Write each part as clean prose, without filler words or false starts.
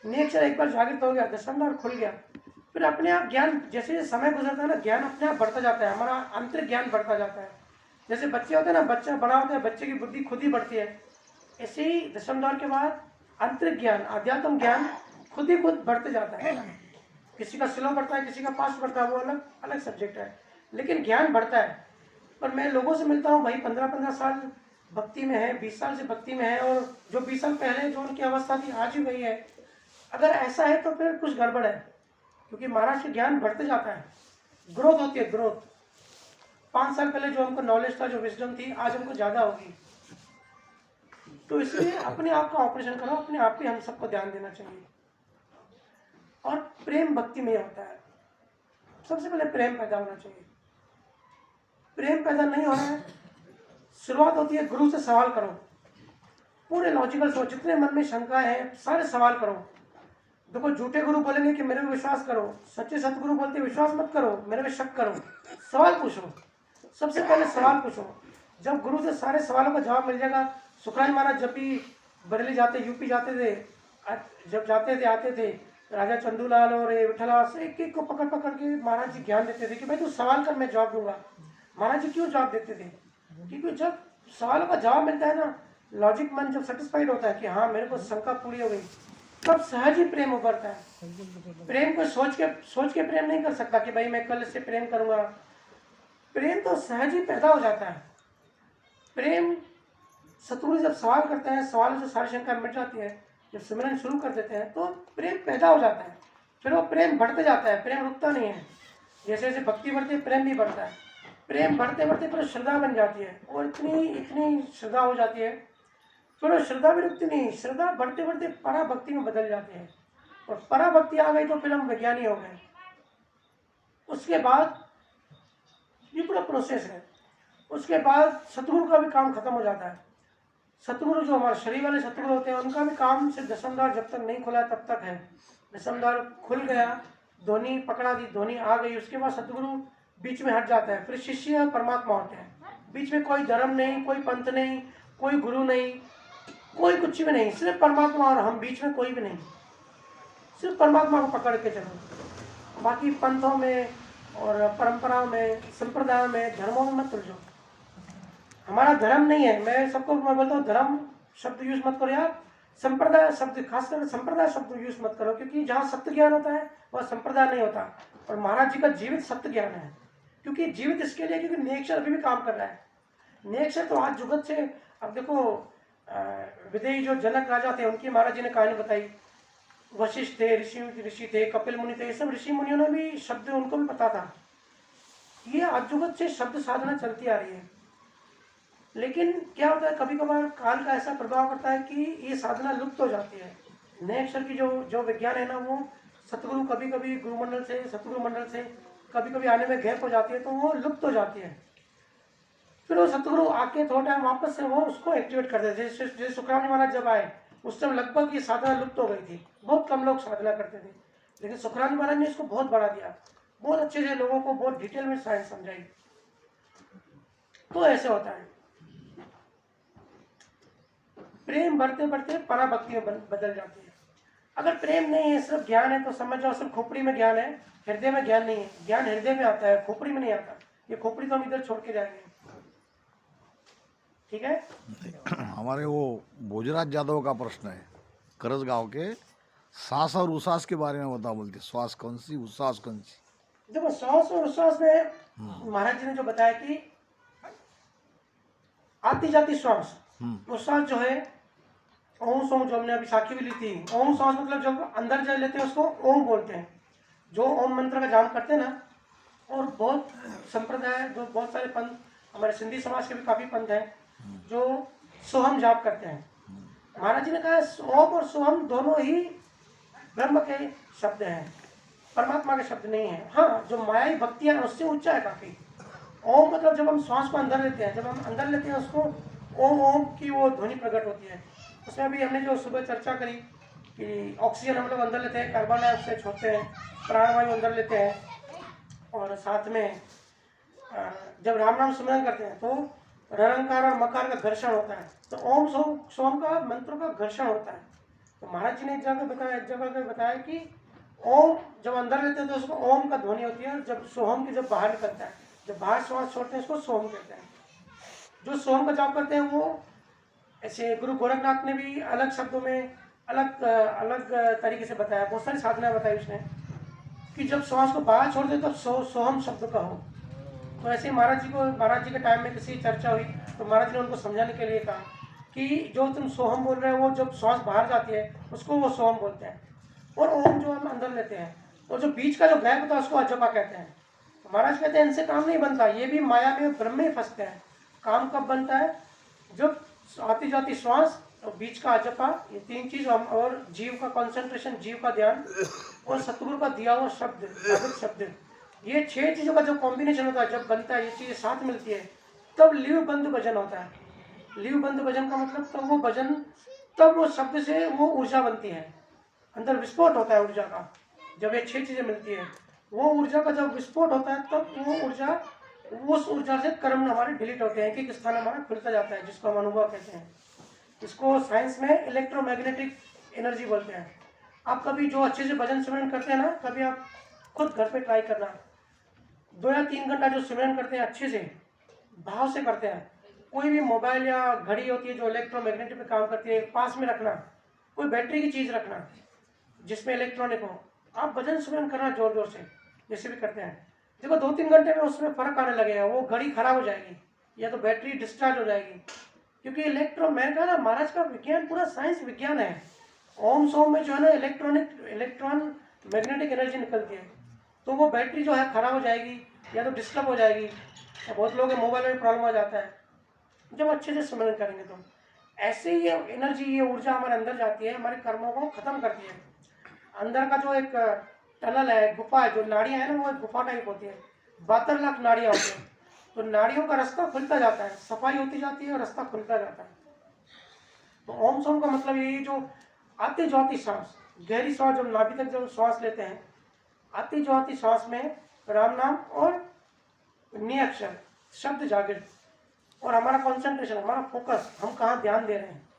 Nature एक बार जागृत हो गया, दशमद्वार खुल गया, फिर अपने आप ज्ञान, जैसे समय गुजरता है ना, ज्ञान अपने आप बढ़ता जाता है, हमारा आंतरिक ज्ञान बढ़ता जाता है। जैसे बच्चे होते हैं ना, बच्चा बड़ा होता है, बच्चे की बुद्धि खुद ही बढ़ती है, ऐसे ही दशमद्वार के बाद आंतरिक ज्ञान, आध्यात्म ज्ञान खुद ही खुद बढ़ते जाता है। किसी का स्लो बढ़ता है, किसी का फास्ट बढ़ता है, वो अलग अलग सब्जेक्ट है, लेकिन ज्ञान बढ़ता है। पर मैं लोगों से मिलता हूँ भाई, 15-15 साल भक्ति में है, 20 साल से भक्ति में है, और जो 20 साल पहले जो उनकी अवस्था थी आज भी वही है। अगर ऐसा है तो फिर कुछ गड़बड़ है, क्योंकि महाराज का ज्ञान बढ़ते जाता है, ग्रोथ होती है, ग्रोथ। 5 साल पहले जो हमको नॉलेज था, जो विजडम थी, आज हमको ज़्यादा होगी। तो इसलिए अपने आप का ऑपरेशन करो, अपने आप पे हम सबको ध्यान देना चाहिए। और प्रेम भक्ति में होता है, सबसे पहले प्रेम पैदा होना चाहिए। प्रेम पैदा नहीं हो रहा है, शुरुआत होती है गुरु से सवाल करो, पूरे लॉजिकल सोच, जितने मन में शंका है सारे सवाल करो। देखो, झूठे गुरु बोलेंगे कि मेरे पे विश्वास करो, सच्चे सतगुरु बोलते विश्वास मत करो, मेरे पे शक करो। सवाल पूछो, सबसे पहले सवाल पूछो। जब गुरु से सारे सवालों का जवाब मिल जाएगा, सुखराज महाराज जब भी बरेली जाते, यूपी जाते थे, जब जाते थे आते थे, राजा चंदूलाल और विठलाल एक एक को पकड़ पकड़ के महाराज जी ज्ञान देते थे कि भाई तू सवाल कर, मैं जवाब दूंगा। महाराज जी क्यों जवाब देते थे? क्योंकि जब सवालों का जवाब मिलता है ना, लॉजिक मन जब सेटिस्फाइड होता है कि हाँ मेरे को शंका पूरी हो गई, तब सहज ही प्रेम उभरता है। प्रेम को सोच के प्रेम नहीं कर सकता कि भाई मैं कल इससे प्रेम करूंगा। प्रेम तो सहज ही पैदा हो जाता है। प्रेम, सतगुरु जब सवाल करते हैं, सवालों से सारी शंका मिट जाती है, जब सिमरन शुरू कर देते हैं तो प्रेम पैदा हो जाता है। फिर वो प्रेम बढ़ते जाता है, प्रेम रुकता नहीं है। जैसे जैसे भक्ति बढ़ती है, प्रेम भी बढ़ता है। प्रेम बढ़ते बढ़ते फिर श्रद्धा बन जाती है, और इतनी इतनी श्रद्धा हो जाती है, फिर श्रद्धा भी रुकती नहीं, श्रद्धा बढ़ते बढ़ते परा भक्ति में बदल जाती है, और परा भक्ति आ गई तो फिर हम विज्ञानी हो गए। उसके बाद ये पूरा प्रोसेस है। उसके बाद सतगुरु का भी काम खत्म हो जाता है। सतगुरु जो हमारे शरीर वाले सतगुरु होते हैं, उनका भी काम सिर्फ दशमद्वार जब तक नहीं खुला तब तक है। दशमद्वार खुल गया, ध्वनि पकड़ा दी, ध्वनि आ गई, उसके बाद सतगुरु बीच में हट जाता है, फिर शिष्य और परमात्मा होते हैं। बीच में कोई धर्म नहीं, कोई पंथ नहीं, कोई गुरु नहीं, कोई कुछ भी नहीं, सिर्फ परमात्मा और हम, बीच में कोई भी नहीं। सिर्फ परमात्मा को पकड़ के चलो, बाकी पंथों में और परंपराओं में, संप्रदायों में, धर्मों में मत उलझो। हमारा धर्म नहीं है, मैं सबको मैं बोलता हूँ धर्म शब्द यूज मत करो यार, संप्रदाय शब्द, खासकर संप्रदाय शब्द यूज मत करो, क्योंकि जहाँ सत्य ज्ञान होता है वह संप्रदाय नहीं होता। और महाराज जी का जीवित सत्य ज्ञान है, क्योंकि जीवित इसके लिए क्योंकि नेचर अभी भी काम कर रहा है। नेचर तो आज जुगत से, अब देखो विदेही जो जनक राजा थे, उनकी महाराज जी ने कहानी बताई। वशिष्ठ थे, ऋषि थे, कपिल मुनि थे, ये सब ऋषि मुनियों ने भी शब्द, उनको भी पता था। ये आज जुगत से शब्द साधना चलती आ रही है, लेकिन क्या होता है, कभी कभार काल का ऐसा प्रभाव पड़ता है कि ये साधना लुप्त हो जाती है। नए अक्षर की जो जो विज्ञान है ना, वो सतगुरु कभी कभी गुरुमंडल से, सतगुरु मंडल से कभी कभी आने में गैप हो जाती है, तो वो लुप्त हो जाती है। फिर वो सतगुरु आके थोड़ा टाइम वापस से वो उसको एक्टिवेट कर देते। जैसे सुखराम महाराज जब आए, उस टाइम लगभग ये साधना लुप्त हो गई थी, बहुत कम लोग साधना करते थे, लेकिन सुखराम महाराज ने इसको बहुत बढ़ा दिया, बहुत अच्छे से लोगों को बहुत डिटेल में साइंस समझाई। तो ऐसे होता है, प्रेम बढ़ते बढ़ते पराभक्ति में बदल जाती है। अगर प्रेम नहीं है, सिर्फ ज्ञान है, तो समझ जाओ सिर्फ खोपड़ी में ज्ञान है, हृदय में ज्ञान नहीं है। ज्ञान हृदय में आता है, खोपड़ी में नहीं आता। ये खोपड़ी तो हम इधर छोड़ के जाएंगे, ठीक है। हमारे वो भोजराज यादव का प्रश्न है, करस गांव के, सांस और उसास के बारे में बता, बोलते श्वास कौन सी, उसास कौन सी? देखो, श्वास और उश्वास में महाराज जी ने जो बताया कि आती जाती श्वास, उश्वास जो है ओम सोम, जो हमने अभी साखी भी ली थी, ओम श्वास मतलब जब अंदर जा लेते हैं उसको ओम बोलते हैं। जो ओम मंत्र का जाप करते हैं ना, और बहुत संप्रदाय, जो बहुत सारे पंथ, हमारे सिंधी समाज के भी काफी पंथ हैं जो सोहम जाप करते हैं। महाराज जी ने कहा ओम और सोहम दोनों ही ब्रह्म के शब्द हैं, परमात्मा के शब्द नहीं है। हाँ, जो मायाई भक्ति है उससे ऊंचा है काफी। ओम मतलब जब हम श्वास को अंदर लेते हैं, जब हम अंदर लेते हैं उसको, ओम ओम की वो ध्वनि प्रकट होती है। उसमें भी हमने जो सुबह चर्चा करी कि ऑक्सीजन हम लोग अंदर लेते हैं, कार्बन डाइऑक्साइड छोड़ते हैं, प्राणवायु अंदर लेते हैं, और साथ में जब राम नाम स्मरण करते हैं तो रंकार और मकार का घर्षण होता है। तो ओम सोम का मंत्रों का घर्षण होता है। तो महाराज जी ने एक जगह पे बताया कि ओम जब अंदर लेते हैं तो उसको ओम का ध्वनि होती है, और जब सोहम की जब बाहर निकलता है, जब बाहर श्वास छोड़ते हैं उसको सोहम कहते हैं। जो सोहम का जाप करते हैं वो ऐसे गुरु गोरखनाथ ने भी अलग शब्दों में अलग तरीके से बताया, बहुत सारी साधना बताई उसने कि जब श्वास को बाहर छोड़ दे तब सोहम शब्द का हो। तो ऐसे ही महाराज जी के टाइम में किसी चर्चा हुई तो महाराज जी ने उनको समझाने के लिए कहा कि जो तुम सोहम बोल रहे हो वो जब श्वास बाहर जाती है उसको वो सोहम बोलते हैं, और ओम जो हम अंदर लेते हैं, और जो बीच का जो गैप होता है उसको अजपा कहते हैं। तो महाराज कहते हैं इनसे काम नहीं बनता, ये भी माया में ब्रह्म में फंसते हैं। काम कब बनता है? जब आती जाती श्वास और बीच का अजपा, ये तीन चीज हम, और जीव का कंसंट्रेशन, जीव का ध्यान, और सतगुरु का दिया हुआ शब्द, साधक शब्द, ये 6 चीजों का जो कॉम्बिनेशन होता है, जब बनता है, ये चीजें साथ मिलती है, तब लीव बंद भजन होता है। लीव बंद भजन का मतलब तब वो भजन, तब वो शब्द से वो ऊर्जा बनती है, अंदर विस्फोट होता है ऊर्जा का। जब ये 6 चीजें मिलती है, वो ऊर्जा का जब विस्फोट होता है तब वो ऊर्जा, उस ऊर्जा से कर्म हमारे डिलीट होते हैं, एक स्थान हमारा खुलता जाता है, जिसको हम अनुभव कहते हैं। इसको साइंस में इलेक्ट्रोमैग्नेटिक एनर्जी बोलते हैं। आप कभी जो अच्छे से भजन सिमरन करते हैं ना, कभी आप खुद घर पे ट्राई करना, 2 या 3 घंटा जो सिमरन करते हैं अच्छे से भाव से करते हैं, कोई भी मोबाइल या घड़ी होती है जो इलेक्ट्रोमैग्नेटिक पे काम करती है, पास में रखना, कोई बैटरी की चीज़ रखना जिसमें इलेक्ट्रॉनिक हो, आप भजन सिमरन करना जोर जोर से, जैसे भी करते हैं। देखो 2-3 घंटे में उसमें फ़र्क आने लगेगा, वो घड़ी खराब हो जाएगी या तो बैटरी डिस्चार्ज हो जाएगी, क्योंकि मैंने कहा ना, महाराज का विज्ञान पूरा साइंस विज्ञान है। ओम सोम में जो है ना इलेक्ट्रॉन मैग्नेटिक एनर्जी निकलती है, तो वो बैटरी जो है खराब हो जाएगी या तो डिस्टर्ब हो जाएगी, या बहुत लोगों के मोबाइल में प्रॉब्लम आ जाता है जब अच्छे से स्मरण करेंगे। तो ऐसे ही ये एनर्जी, ये ऊर्जा हमारे अंदर जाती है, हमारे कर्मों को खत्म करती है। अंदर का जो एक टनल है, गुफा है, जो नाड़ियाँ है ना, वो एक गुफा टाइप होती है, 72 लाख नाड़ियाँ होती हैं, तो नाड़ियों का रास्ता खुलता जाता है, सफाई होती जाती है और रास्ता खुलता जाता है। तो ओम सोम का मतलब ये जो आती जाती सांस, गहरी सांस, जब नाभि तक जब श्वास लेते हैं, आती जाती सांस में राम नाम और नियक्षर शब्द जागृत, और हमारा कंसंट्रेशन, हमारा फोकस, हम कहाँ ध्यान दे रहे हैं।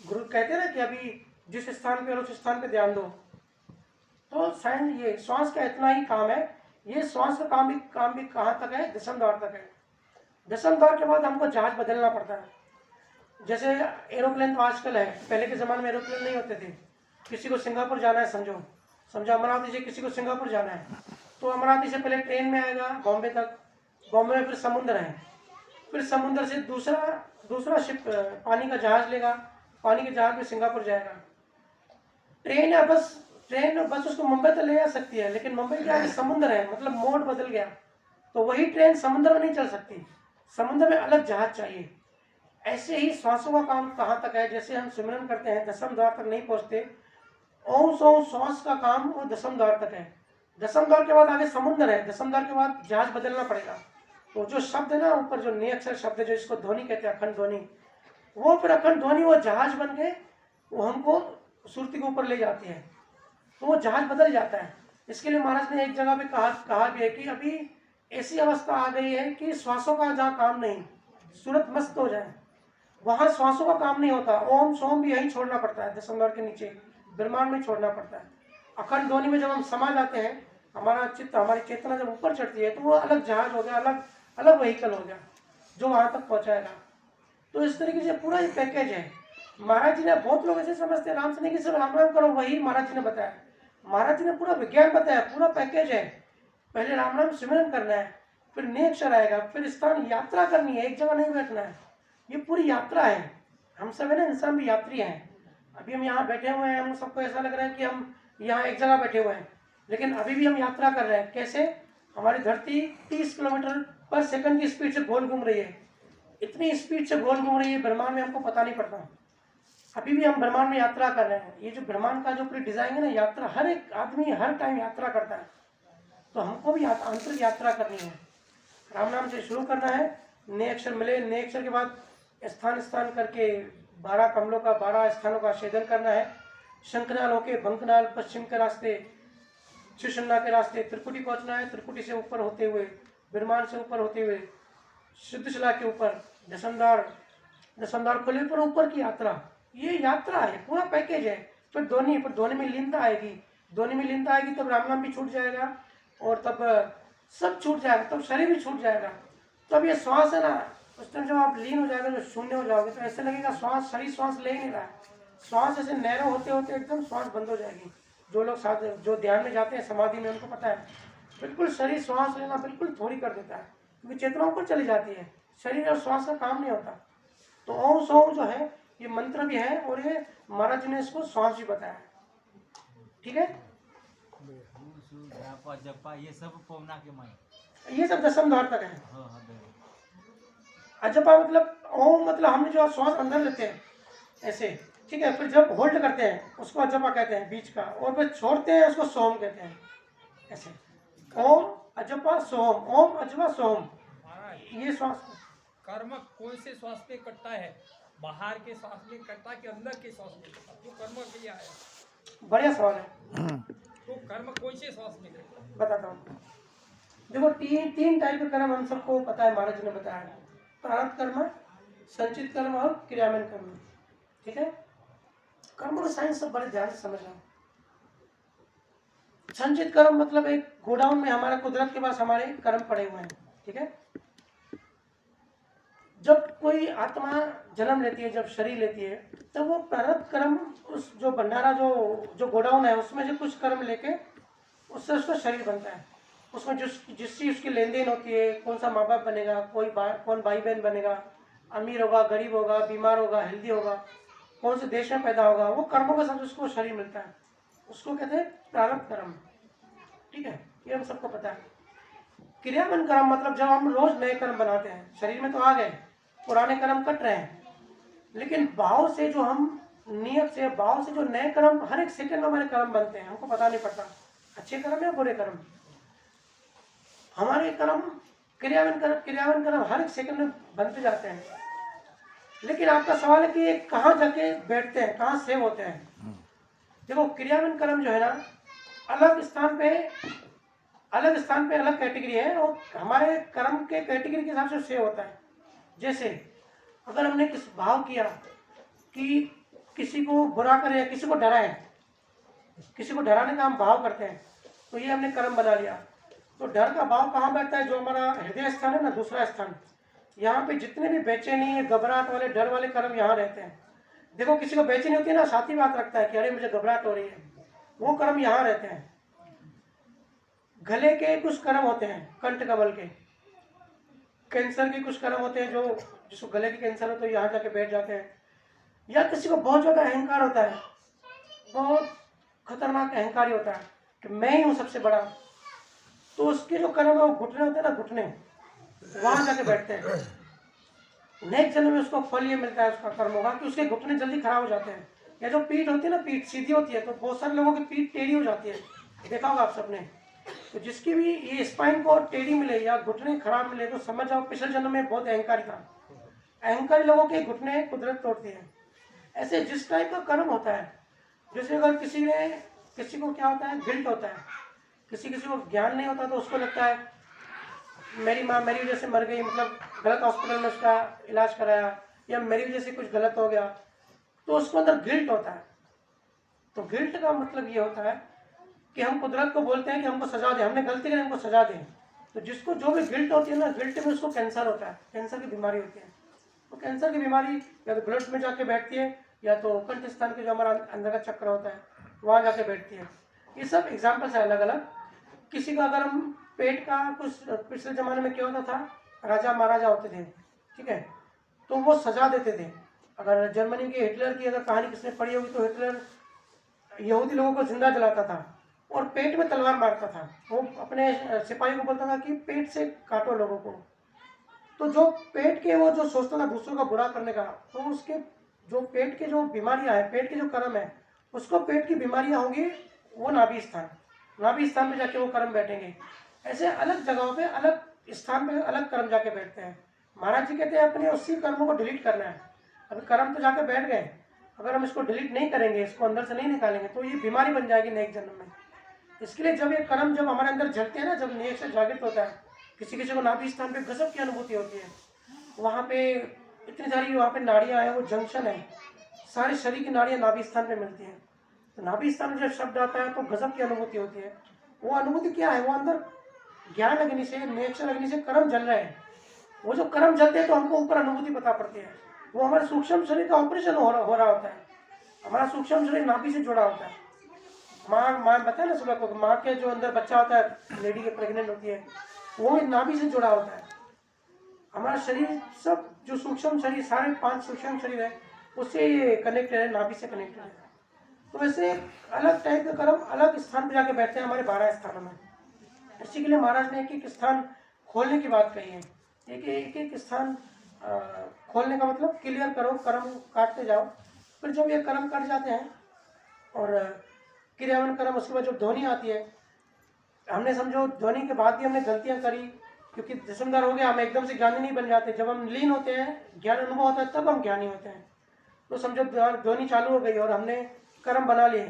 गुरु कहते हैं ना कि अभी जिस स्थान पे हो उस स्थान पे ध्यान दो। तो साइंस, ये श्वास का इतना ही काम है। ये श्वास का काम भी कहाँ तक है? दशम द्वार तक है। दशम द्वार के बाद हमको जहाज बदलना पड़ता है। जैसे एरोप्लेन तो आजकल है, पहले के ज़माने में एरोप्लेन नहीं होते थे। किसी को सिंगापुर जाना है, समझो अमरावती से किसी को सिंगापुर जाना है, तो अमरावती से पहले ट्रेन में आएगा बॉम्बे तक, बॉम्बे में फिर समुद्र है, फिर समुद्र से दूसरा शिप, पानी का जहाज लेगा, पानी के जहाज में सिंगापुर जाएगा। ट्रेन बस उसको मुंबई तक ले जा सकती है, लेकिन मुंबई के आगे समुद्र है, मतलब मोड बदल गया, तो वही ट्रेन समुद्र में नहीं चल सकती, समुद्र में अलग जहाज चाहिए। ऐसे ही श्वासों का काम कहाँ तक है? जैसे हम सिमरन करते हैं, दशम द्वार तक नहीं पहुँचते, ओम सोम श्वास का काम वो दशम द्वार तक है। दशम द्वार के बाद आगे समुद्र है, दशम द्वार के बाद जहाज बदलना पड़ेगा। तो जो शब्द है ना ऊपर, जो नियक्षर शब्द है, जो इसको ध्वनि कहते हैं, अखंड ध्वनि, वो फिर अखंड ध्वनि वो जहाज बन के वो हमको सुरती के ऊपर ले जाती है, तो वो जहाज बदल जाता है। इसके लिए महाराज ने एक जगह पे कहा भी है कि अभी ऐसी अवस्था आ गई है कि श्वासों का जहाँ काम नहीं, सूरत मस्त हो जाए, वहाँ श्वासों का काम नहीं होता। ओम सोम भी यहीं छोड़ना पड़ता है, दशम द्वार के नीचे ब्रह्मांड में छोड़ना पड़ता है। अखंड ध्वनि में जब हम समा जाते हैं, हमारा चित्त, हमारी चेतना जब ऊपर चढ़ती है, तो वो अलग जहाज हो गया, अलग व्हीकल हो गया जो वहाँ तक पहुँचाएगा। तो इस तरीके से पूरा ये पैकेज है। महाराज जी ने, बहुत लोग ऐसे समझते हैं राम से नहीं कि सिर्फ राम राम करो, वही महाराज जी ने बताया। महाराज जी ने पूरा विज्ञान बताया, पूरा पैकेज है। पहले राम नाम सिमरन करना है, फिर नेक्स्ट आएगा, फिर स्थान यात्रा करनी है, एक जगह नहीं बैठना है। ये पूरी यात्रा है। हम सब है ना, इंसान भी यात्री हैं। अभी हम यहाँ बैठे हुए हैं, हम सबको ऐसा लग रहा है कि हम यहाँ एक जगह बैठे हुए हैं, लेकिन अभी भी हम यात्रा कर रहे हैं। कैसे? हमारी धरती 30 किलोमीटर पर सेकंड की स्पीड से गोल घूम रही है, इतनी स्पीड से गोल घूम रही है ब्रह्मांड में, हमको पता नहीं पड़ता। अभी भी हम ब्रह्मांड में यात्रा कर रहे हैं। ये जो ब्रह्मांड का जो पूरी डिजाइन है ना, यात्रा, हर एक आदमी हर टाइम यात्रा करता है, तो हमको भी आंतरिक यात्रा करनी है। राम नाम से शुरू करना है, नए अक्षर मिले, नए अक्षर के बाद स्थान करके 12 कमलों का, 12 स्थानों का छेदन करना है। शंखनाल होके बंकनाल, पश्चिम के रास्ते शिशन्ना के रास्ते त्रिकुटी पहुंचना है। त्रिकुटी से ऊपर होते हुए, ब्रह्मांड से ऊपर होते हुए, शुद्धशिला के ऊपर दशमद्वार खुले पर ऊपर की यात्रा। ये यात्रा है, पूरा पैकेज है। फिर ध्वनि में लीनता आएगी, ध्वनि में लीनता आएगी तब राम नाम भी छूट जाएगा और तब सब छूट जाएगा, तब शरीर भी छूट जाएगा। तब ये श्वास है ना, उस टाइम जब आप लीन हो जाएगा, जो शून्य हो जाओगे, तो ऐसे लगेगा श्वास, शरीर श्वास ले ही नहीं रहा है। श्वास ऐसे नैरो होते होते एकदम श्वास बंद हो जाएगी। जो लोग साथ जो ध्यान में जाते हैं समाधि में, उनको पता है बिल्कुल शरीर श्वास लेना बिल्कुल थोड़ी कर देता है, क्योंकि चेतना ऊपर चली जाती है, शरीर और श्वास का काम नहीं होता। तो ओम सोम जो है ये मंत्र भी है और ये महाराज जी ने इसको श्वास भी बताया है। ठीक है, जपा जपा ये सब पवना के माई। ये सब दसम द्वार तक है। हाँ हाँ दे। अजपा मतलब ओम, मतलब हम जो श्वास अंदर लेते हैं ऐसे, ठीक है, फिर जब होल्ड करते हैं उसको अजपा कहते हैं बीच का, और फिर छोड़ते हैं उसको सोम कहते हैं ऐसे। ओम अजपा सोम, ओम अजपा सोम, महाराज, ये श्वास। कर्म कौन से श्वास पे करता है? बाहर के श्वास में करता है कि अंदर के श्वास में करता है? जो कर्म के लिए आया, बढ़िया सवाल है, तो कर्म कौन से श्वास में करता है? बताता हूँ। देखो तीन टाइप के कर्म हम सबको पता है, महाराज जी ने बताया है, प्रारब्ध कर्म, संचित कर्म और क्रियान्वयन कर्म। ठीक है, कर्मों का साइंस सब बड़े ध्यान से समझना। संचित कर्म मतलब एक गोडाउन में हमारा कुदरत के पास हमारे कर्म पड़े हुए हैं। ठीक है, जब कोई आत्मा जन्म लेती है, जब शरीर लेती है, तब वो प्रारब्ध कर्म, उस जो भंडारा जो गोडाउन है उसमें से कुछ कर्म लेके उससे उसका शरीर बनता है। उसमें जिससे उसकी लेन देन होती है, कौन सा माँ बाप बनेगा, कौन भाई बहन बनेगा, अमीर होगा, गरीब होगा, बीमार होगा, हेल्दी होगा, कौन से देश में पैदा होगा, वो कर्मों का सब उसको शरीर मिलता है, उसको कहते हैं प्रारब्ध कर्म। ठीक है, ये हम सबको पता है। क्रियान्वयन कर्म मतलब जब हम रोज नए कर्म बनाते हैं, शरीर में तो आ गए, पुराने कर्म कट रहे हैं, लेकिन भाव से जो हम नियत से भाव से जो नए कर्म, हर एक सेकंड में हमारे कर्म बनते हैं, हमको पता नहीं पड़ता अच्छे कर्म या बुरे कर्म। हमारे कर्म क्रियान्वयन कर्म हर एक सेकंड में बनते जाते हैं। लेकिन आपका सवाल है कि ये कहाँ जाके बैठते हैं, कहाँ सेव होते हैं। देखो, क्रियान्वयन कर्म जो है ना, अलग स्थान पे अलग कैटेगरी है, और हमारे कर्म के कैटेगरी के हिसाब से सेव होता है। जैसे अगर हमने किस भाव किया कि किसी को बुरा करें या किसी को डराएं, किसी को डराने का हम भाव करते हैं, तो ये हमने कर्म बना लिया। तो डर का भाव कहाँ बैठता है? जो हमारा हृदय स्थान है ना, दूसरा स्थान, यहाँ पे जितने भी बेचैनी, घबराहट वाले, डर वाले कर्म यहाँ रहते हैं। देखो, किसी को बेचैनी होती है ना, साथ ही बात रखता है कि अरे मुझे घबराहट हो रही है, वो कर्म यहाँ रहते हैं। गले के कुछ कर्म होते हैं, कंठ कमल के, कैंसर के कुछ कर्म होते हैं, जो जिसको गले की कैंसर हो तो यहाँ जाके बैठ जाते हैं। या किसी को बहुत ज़्यादा अहंकार होता है, बहुत खतरनाक अहंकारी होता है कि मैं ही हूँ सबसे बड़ा, तो उसके जो कर्म है वो घुटने होते हैं ना, घुटने, वहां जाके बैठते हैं। नेक्स्ट जन्म में उसको फल ये मिलता है, उसका कर्म होगा कि उसके घुटने जल्दी खराब हो जाते हैं। या जो पीठ होती है ना, पीठ सीधी होती है, तो बहुत सारे लोगों की पीठ टेढ़ी हो जाती है, देखा होगा आप सबने। तो जिसकी भी ये स्पाइन को टेढ़ी मिले या घुटने खराब मिले, तो समझ जाओ पिछले जन्म में बहुत अहंकारी था। अहंकारी लोगों के घुटने कुदरत तोड़ती है। ऐसे जिस टाइप का कर्म होता है, जैसे अगर किसी को क्या होता है, गिल्ट होता है, किसी को ज्ञान नहीं होता, तो उसको लगता है मेरी माँ मेरी वजह से मर गई, मतलब गलत हॉस्पिटल में उसका इलाज कराया, या मेरी वजह से कुछ गलत हो गया, तो उसको अंदर गिल्ट होता है। तो गिल्ट का मतलब ये होता है कि हम कुदरत को बोलते हैं कि हमको सजा दे, हमने गलती करी, हमको सजा दे। तो जिसको जो भी गिल्ट होती है ना, गिल्ट में उसको कैंसर होता है, कैंसर की बीमारी होती है। तो कैंसर की बीमारी या तो ब्लड में जाके बैठती है, या तो कंठ स्थान के जो हमारा अंदर का चक्र होता है वहाँ जाके बैठती है। ये सब एग्जाम्पल्स है अलग अलग। किसी का अगर हम पेट का कुछ, पिछले ज़माने में क्या होता था, राजा महाराजा होते थे, ठीक है, तो वो सजा देते थे। अगर जर्मनी के हिटलर की अगर कहानी किसने पढ़ी होगी, तो हिटलर यहूदी लोगों को जिंदा जलाता था और पेट में तलवार मारता था। वो अपने सिपाही को बोलता था कि पेट से काटो लोगों को। तो जो पेट के वो जो सोचता था दूसरों का बुरा करने का, तो उसके जो पेट के जो बीमारियां हैं, पेट के जो कर्म है, उसको पेट की बीमारियां होंगी, वो नाभि स्थान में जाके वो कर्म बैठेंगे। ऐसे अलग जगहों पे, अलग स्थान पे अलग कर्म जाके बैठते हैं। महाराज जी कहते हैं अपने उसी कर्मों को डिलीट करना है। अभी कर्म तो जाके बैठ गए, अगर हम इसको डिलीट नहीं करेंगे, इसको अंदर से नहीं निकालेंगे, तो ये बीमारी बन जाएगी नेक्स्ट जन्म में। इसके लिए जब ये कर्म जब हमारे अंदर जलते हैं ना, जब नेक से जागृत होता है, किसी को नाभि स्थान पे गजब की अनुभूति होती है। वहाँ पे इतनी सारी वहाँ पे नाड़ियाँ हैं, वो जंक्शन है, सारे शरीर की नाड़ियाँ नाभि स्थान पे मिलती हैं। तो नाभि स्थान में जब शब्द आता है तो गजब की अनुभूति होती है। वो अनुभूति क्या है? वो अंदर ज्ञान अग्नि से, नेचर अग्नि से कर्म जल रहे हैं। वो जो कर्म जलते हैं तो हमको ऊपर अनुभूति पता पड़ती है। वो हमारे सूक्ष्म शरीर का ऑपरेशन हो रहा होता है। हमारा सूक्ष्म शरीर नाभि से जुड़ा होता है। माँ बताया ना सुबह को, माँ के जो अंदर बच्चा होता है, लेडी के प्रेग्नेंट होती है, वो नाभि से जुड़ा होता है। हमारा शरीर सब जो सूक्ष्म शरीर, सारे 5 सूक्ष्म शरीर है, उससे ये कनेक्टेड है, नाभि से कनेक्टेड है। तो वैसे अलग टाइप के कर्म अलग स्थान पर जाके बैठते हैं हमारे 12 स्थानों में। इसी के लिए महाराज ने एक एक स्थान खोलने की बात कही है। एक स्थान खोलने का मतलब क्लियर करो, कर्म काटते जाओ। फिर जब ये कर्म कट जाते हैं और क्रियावन कर्म, उसके बाद जब ध्वनि आती है, हमने समझो ध्वनि के बाद भी हमने गलतियां करी, क्योंकि दशमदार हो गया, हम एकदम से ज्ञानी नहीं बन जाते। जब हम लीन होते हैं, ज्ञान अनुभव होता है, तब हम ज्ञानी होते हैं। तो समझो ध्वनि चालू हो गई और हमने कर्म बना लिए,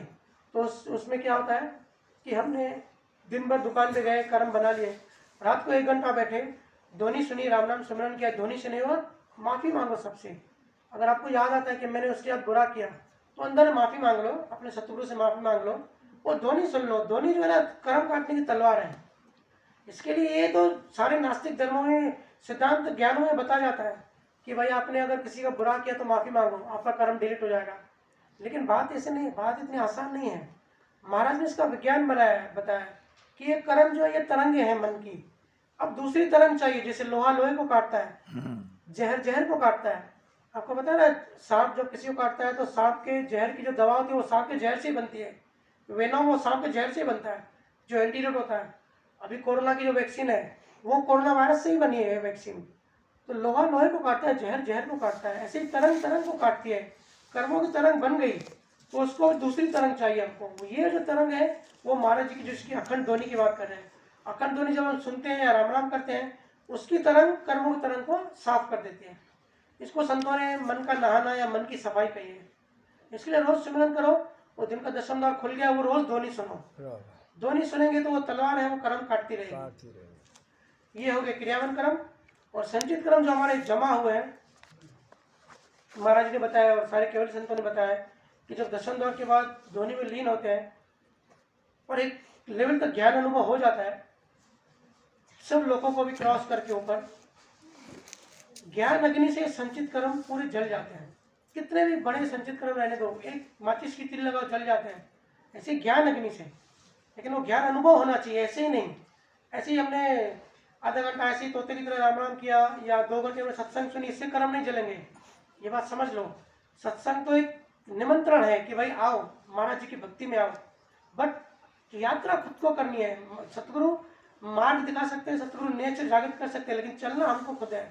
तो उसमें क्या होता है कि हमने दिन भर दुकान पे गए, कर्म बना लिए, रात को 1 घंटा बैठे, ध्वनि सुनी, राम नाम सिमरन किया, ध्वनि सुनी और माफ़ी मांगो सबसे। अगर आपको याद आता है कि मैंने उसके साथ बुरा किया, तो अंदर माफ़ी मांग लो, अपने शत्रु से माफ़ी मांग लो और ध्वनि सुन लो। ध्वनि जो है ना, कर्म काटने की तलवार है। इसके लिए ये तो सारे नास्तिक धर्मों में, सिद्धांत ज्ञानों में बताया जाता है कि भाई आपने अगर किसी का बुरा किया तो माफ़ी मांगो, आपका कर्म डिलीट हो जाएगा। लेकिन बात ऐसे नहीं, बात इतनी आसान नहीं है। महाराज ने इसका विज्ञान बताया कि ये कर्म जो है, ये तरंगे हैं मन की। अब दूसरी तरंग चाहिए, जैसे लोहा लोहे को काटता है, जहर जहर को काटता है। आपको पता है ना, सांप जब किसी को काटता है तो सांप के जहर की जो दवा होती है वो सांप के जहर से ही बनती है। वेनम वो सांप के जहर से बनता है, जो एंटीडोट होता है। अभी कोरोना की जो वैक्सीन है, वो कोरोना वायरस से ही बनी है वैक्सीन। तो लोहा लोहे को काटता है, जहर जहर को काटता है। ऐसे ही तरंग तरंग को काटती है। कर्मों की तरंग बन गई तो उसको दूसरी तरंग चाहिए हमको। ये जो तरंग है वो महाराज जी की, जिसकी अखंड ध्वनि की बात कर रहे हैं, अखंड ध्वनि जब हम सुनते हैं या राम राम करते हैं, उसकी तरंग कर्मों की तरंग को साफ कर देती है। इसको संतों ने मन का नहाना या मन की सफाई कही है। इसलिए रोज सिमरन करो, वो दिन का 10वां द्वार खुल गया, वो रोज ध्वनि सुनो। ध्वनि सुनेंगे तो वो तलवार है, वो कर्म काटती रहेगी। ये हो गए क्रियावन कर्म। और संचित कर्म जो हमारे जमा हुए हैं, महाराज ने बताया और सारे केवल संतों ने बताया कि जब 10वां द्वार के बाद ध्वनि में लीन होते हैं और एक लेवल तक ज्ञान अनुभव हो जाता है, सब लोगों को भी क्रॉस करके ऊपर ज्ञान अग्नि से संचित कर्म पूरे जल जाते हैं। कितने भी बड़े संचित कर्म रहने दो, एक माचिस की तिल लगाओ, जल जाते हैं। ऐसे ज्ञान अग्नि से, लेकिन वो ज्ञान अनुभव होना चाहिए, ऐसे ही नहीं। ऐसे ही हमने आधा घंटा ऐसे ही तोते की तरह राम राम किया या 2 घंटे में सत्संग सुनी, इससे कर्म नहीं जलेंगे। ये बात समझ लो। सत्संग तो एक निमंत्रण है कि भाई आओ, महाराज जी की भक्ति में आओ, बट यात्रा खुद को करनी है। सतगुरु मार्ग दिखा सकते हैं, सतगुरु नेचर जागृत कर सकते हैं, लेकिन चलना हमको खुद है।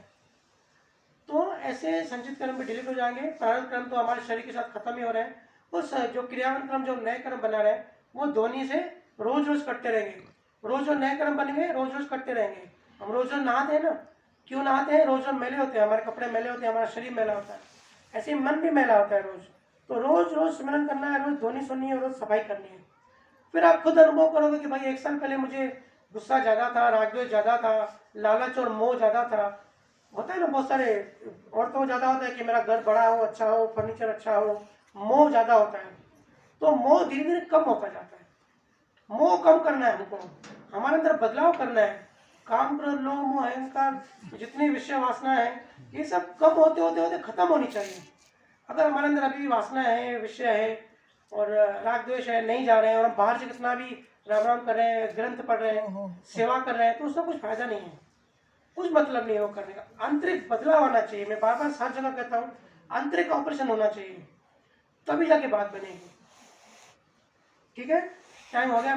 तो ऐसे संचित कर्म भी डिलीट हो जाएंगे। प्रारंभ कर्म तो हमारे शरीर के साथ खत्म ही हो रहे हैं। उस जो क्रियावन कर्म, जो नए कर्म बना रहे हैं, वो ध्वनि से रोज रोज करते रहेंगे। रोज जो नए कर्म बनेंगे, रोज रोज करते रहेंगे। हम रोज रोज नहाते हैं ना, क्यों नहाते हैं? रोज रोज मेले होते हैं, हमारे कपड़े मेले होते हैं, हमारा शरीर मेला होता है, ऐसे ही मन भी मेला होता है रोज। तो रोज रोज स्मरण करना है, रोज ध्वनि सुननी है, रोज सफाई करनी है। फिर आप खुद अनुभव करोगे कि भाई 1 साल पहले मुझे गुस्सा ज़्यादा था, रागद्वेष ज़्यादा था, लालच और मोह ज़्यादा था। होता है ना, बहुत सारे औरतों को ज़्यादा होता है कि मेरा घर बड़ा हो, अच्छा हो, फर्नीचर अच्छा हो, मोह ज़्यादा होता है। तो मोह धीरे धीरे कम होता जाता है। मोह कम करना है हमको, हमारे अंदर बदलाव करना है। काम, क्रोध, लोभ, मोह, अहंकार, जितनी विषय वासना है, ये सब कम होते होते होते खत्म होनी चाहिए। अगर हमारे अंदर अभी भी वासना है, विषय है और राग द्वेष है, नहीं जा रहे हैं, और हम बाहर से कितना भी राम राम कर रहे हैं, ग्रंथ पढ़ रहे हैं, सेवा कर रहे हैं, तो उसका कुछ फायदा नहीं है, कुछ मतलब नहीं है वो करने का। आंतरिक बदलाव आना चाहिए। मैं बार बार हर जगह कहता हूँ, आंतरिक ऑपरेशन होना चाहिए, तभी जाके बात बनेगी। ठीक है, टाइम हो गया।